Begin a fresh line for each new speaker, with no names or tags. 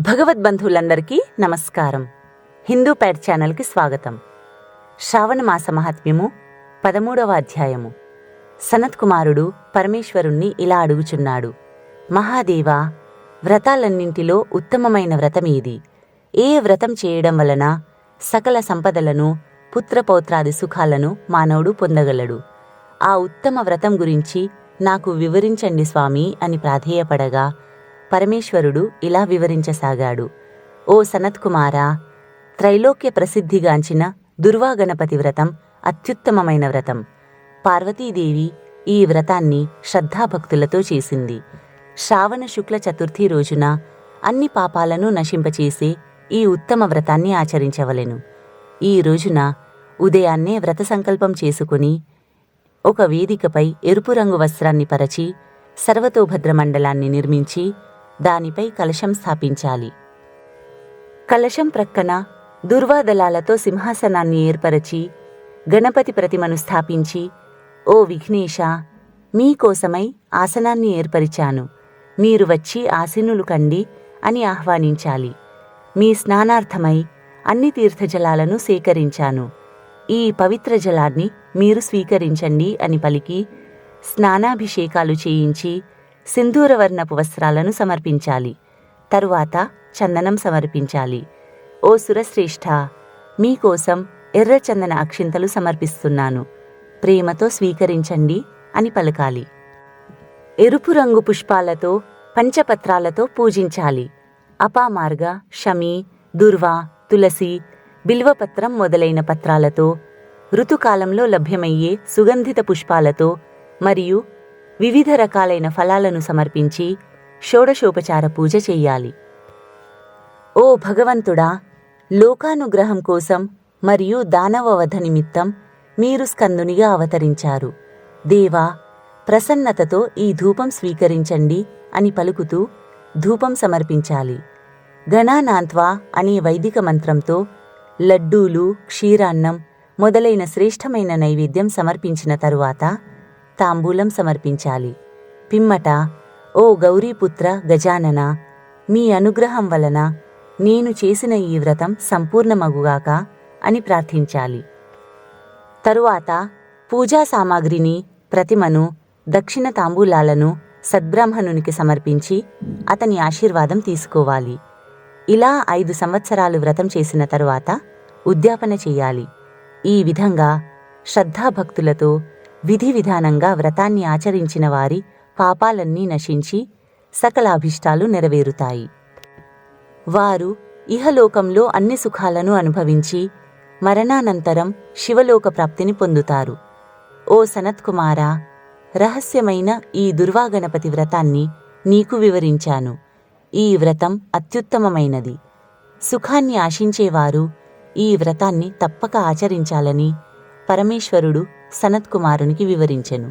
భగవద్బంధువులందరికీ నమస్కారం. హిందూ ప్యాడ్ ఛానల్కి స్వాగతం. శ్రావణ మాస మహాత్మ్యము 13వ అధ్యాయము. సనత్ కుమారుడు పరమేశ్వరుణ్ణి ఇలా అడుగుచున్నాడు. మహాదేవా, వ్రతాలన్నింటిలో ఉత్తమమైన వ్రతమేది? ఏ వ్రతం చేయడం వలన సకల సంపదలను, పుత్రపౌత్రాది సుఖాలను మానవుడు పొందగలడు? ఆ ఉత్తమ వ్రతం గురించి నాకు వివరించండి స్వామి అని ప్రాధేయపడగా పరమేశ్వరుడు ఇలా వివరించసాగాడు. ఓ సనత్కుమారా, త్రైలోక్య ప్రసిద్ధిగాంచిన దుర్వాగణపతి వ్రతం అత్యుత్తమమైన వ్రతం. పార్వతీదేవి ఈ వ్రతాన్ని శ్రద్ధాభక్తులతో చేసింది. శ్రావణ శుక్ల చతుర్థి రోజున అన్ని పాపాలను నశింపచేసే ఈ ఉత్తమ వ్రతాన్ని ఆచరించవలెను. ఈ రోజున ఉదయాన్నే వ్రత సంకల్పం చేసుకుని ఒక వేదికపై ఎరుపు రంగు వస్త్రాన్ని పరచి సర్వతోభద్ర మండలాన్ని నిర్మించి దానిపై కలశం స్థాపించాలి. కలశం ప్రక్కన దుర్వాదలాలతో సింహాసనాన్ని ఏర్పరచి గణపతి ప్రతిమను స్థాపించి, ఓ విఘ్నేశ, మీకోసమై ఆసనాన్ని ఏర్పరిచాను, మీరు వచ్చి ఆసీనులు కండి అని ఆహ్వానించాలి. మీ స్నానార్థమై అన్ని తీర్థజలాలను సేకరించాను, ఈ పవిత్ర జలాన్ని మీరు స్వీకరించండి అని పలికి స్నానాభిషేకాలు చేయించి సింధూరవర్ణపు వస్త్రాలను సమర్పించాలి. తరువాత చందనం సమర్పించాలి. ఓ సురశ్రేష్ఠ, మీకోసం ఎర్రచందన అక్షింతలు సమర్పిస్తున్నాను, ప్రేమతో స్వీకరించండి అని పలకాలి. ఎరుపు రంగు పుష్పాలతో పంచపత్రాలతో పూజించాలి. అపామార్గ, షమి, దుర్వ, తులసి, బిల్వపత్రం మొదలైన పత్రాలతో, ఋతుకాలంలో లభ్యమయ్యే సుగంధిత పుష్పాలతో మరియు వివిధ రకాలైన ఫలాలను సమర్పించి షోడశోపచార పూజ చెయ్యాలి. ఓ భగవంతుడా, లోకానుగ్రహం కోసం మరియు దానవవధ నిమిత్తం మీరు స్కందునిగా అవతరించారు. దేవా, ప్రసన్నతతో ఈ ధూపం స్వీకరించండి అని పలుకుతూ ధూపం సమర్పించాలి. గణానాంత్వా అనే వైదిక మంత్రంతో లడ్డూలు, క్షీరాన్నం మొదలైన శ్రేష్టమైన నైవేద్యం సమర్పించిన తరువాత తాంబూలం సమర్పించాలి. పిమ్మట, ఓ గౌరీపుత్ర గజానన, మీ అనుగ్రహం వలన నేను చేసిన ఈ వ్రతం సంపూర్ణమగుగాక అని ప్రార్థించాలి. తరువాత పూజా సామాగ్రిని, ప్రతిమను, దక్షిణ తాంబూలాలను సద్బ్రాహ్మణునికి సమర్పించి అతని ఆశీర్వాదం తీసుకోవాలి. ఇలా 5 సంవత్సరాలు వ్రతం చేసిన తరువాత ఉద్యాపన చెయ్యాలి. ఈ విధంగా శ్రద్ధాభక్తులతో విధి విధానంగా వ్రతాన్ని ఆచరించిన వారి పాపాలన్నీ నశించి సకల అభిష్టాలు నెరవేరుతాయి. వారు ఇహలోకంలో అన్ని సుఖాలను అనుభవించి మరణానంతరం శివలోక ప్రాప్తిని పొందుతారు. ఓ సనత్కుమారా, రహస్యమైన ఈ దుర్వాగణపతి వ్రతాన్ని నీకు వివరించాను. ఈ వ్రతం అత్యుత్తమమైనది. సుఖాన్ని ఆశించేవారు ఈ వ్రతాన్ని తప్పక ఆచరించాలని పరమేశ్వరుడు సనత్కుమారునికి వివరించెను.